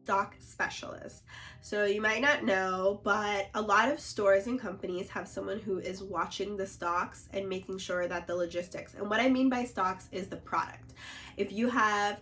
stock specialist. So you might not know, but a lot of stores and companies have someone who is watching the stocks and making sure that the logistics, and what I mean by stocks is the product. If you have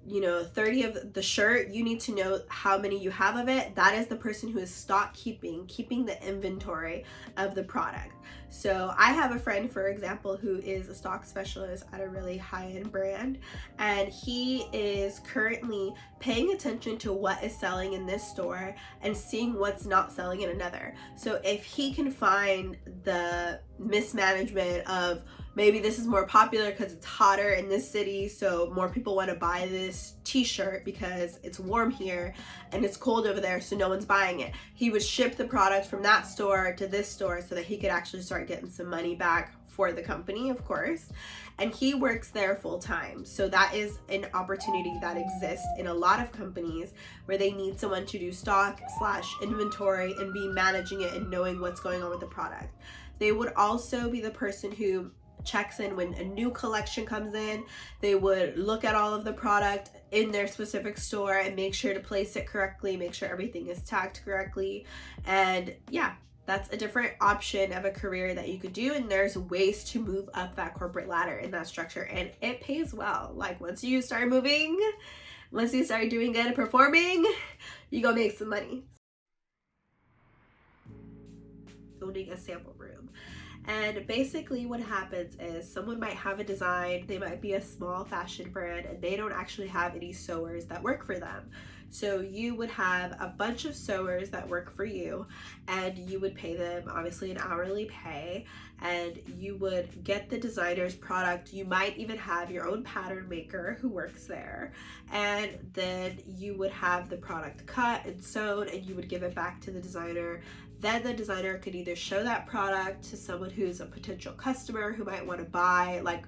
30 of the shirt, you need to know how many you have of it. That is the person who is stock keeping the inventory of the product. So I have a friend, for example, who is a stock specialist at a really high-end brand, and he is currently paying attention to what is selling in this store and seeing what's not selling in another. So if he can find the mismanagement of, maybe this is more popular because it's hotter in this city, so more people want to buy this t-shirt because it's warm here and it's cold over there, so no one's buying it. He would ship the product from that store to this store so that he could actually start getting some money back for the company, of course. And he works there full time. So that is an opportunity that exists in a lot of companies where they need someone to do stock / inventory and be managing it and knowing what's going on with the product. They would also be the person who checks in when a new collection comes in. They would look at all of the product in their specific store and make sure to place it correctly, make sure everything is tagged correctly. And yeah, that's a different option of a career that you could do, and there's ways to move up that corporate ladder in that structure, and it pays well. Like once you start moving, once you start doing good and performing, you gonna make some money. Owning a sample room. And basically what happens is someone might have a design, they might be a small fashion brand, and they don't actually have any sewers that work for them. So you would have a bunch of sewers that work for you, and you would pay them obviously an hourly pay, and you would get the designer's product. You might even have your own pattern maker who works there, and then you would have the product cut and sewn, and you would give it back to the designer. Then the designer could either show that product to someone who's a potential customer who might want to buy, like,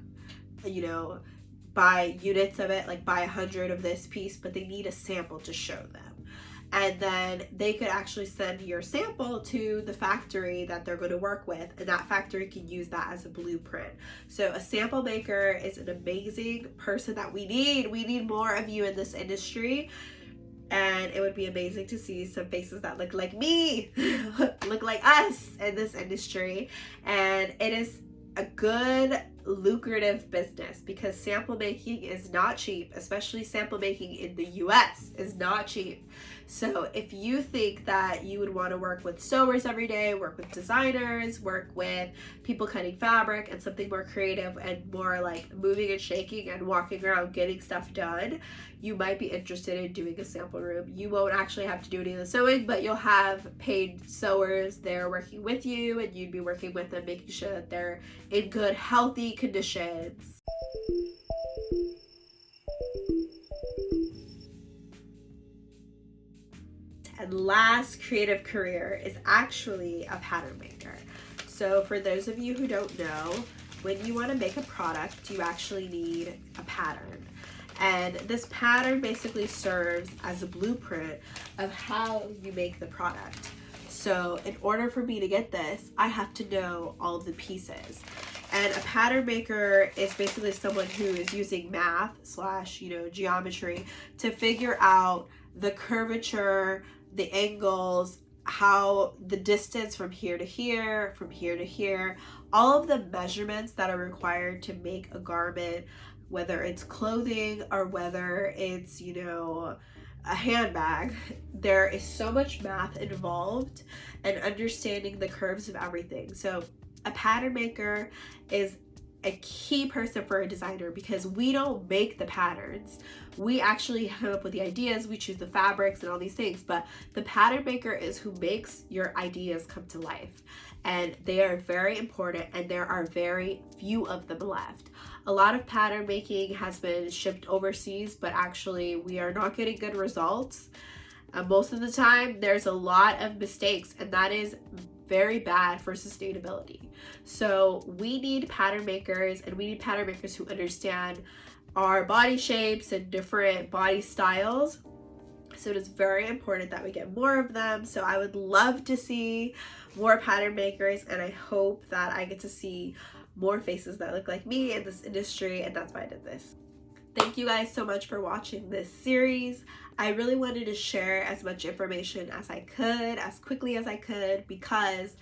buy units of it, like buy 100 of this piece, but they need a sample to show them. And then they could actually send your sample to the factory that they're going to work with, and that factory can use that as a blueprint. So a sample maker is an amazing person that we need. We need more of you in this industry. And it would be amazing to see some faces that look like me, look like us in this industry. And it is a good, lucrative business because sample making is not cheap, especially sample making in the US is not cheap. So if you think that you would want to work with sewers every day, work with designers, work with people cutting fabric and something more creative and more like moving and shaking and walking around getting stuff done, you might be interested in doing a sample room. You won't actually have to do any of the sewing, but you'll have paid sewers there working with you, and you'd be working with them, making sure that they're in good, healthy conditions. And last creative career is actually a pattern maker. So for those of you who don't know, when you want to make a product, you actually need a pattern. And this pattern basically serves as a blueprint of how you make the product. So in order for me to get this, I have to know all the pieces. And a pattern maker is basically someone who is using math / geometry to figure out the curvature, the angles, how the distance from here to here, from here to here, all of the measurements that are required to make a garment, whether it's clothing or whether it's, a handbag. There is so much math involved and understanding the curves of everything. So a pattern maker is a key person for a designer because we don't make the patterns. We actually come up with the ideas, we choose the fabrics and all these things, but the pattern maker is who makes your ideas come to life. And they are very important, and there are very few of them left. A lot of pattern making has been shipped overseas, but actually we are not getting good results. Most of the time there's a lot of mistakes, and that is very bad for sustainability. So we need pattern makers, and we need pattern makers who understand our body shapes and different body styles. So it is very important that we get more of them. So I would love to see more pattern makers, and I hope that I get to see more faces that look like me in this industry, and that's why I did this. Thank you guys so much for watching this series. I really wanted to share as much information as I could, as quickly as I could, because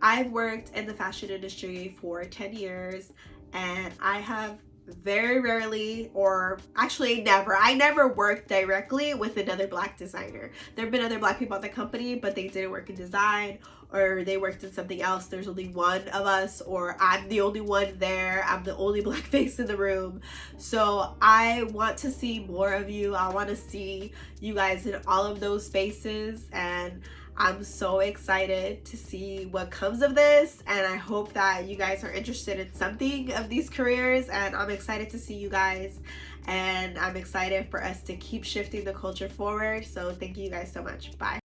I've worked in the fashion industry for 10 years and I have very rarely, or actually never, I never worked directly with another Black designer. There have been other Black people at the company, but they didn't work in design, or they worked in something else. There's only one of us, or I'm the only one there. I'm the only Black face in the room. So I want to see more of you. I want to see you guys in all of those spaces, and I'm so excited to see what comes of this, and I hope that you guys are interested in something of these careers, and I'm excited to see you guys, and I'm excited for us to keep shifting the culture forward. So thank you guys so much. Bye.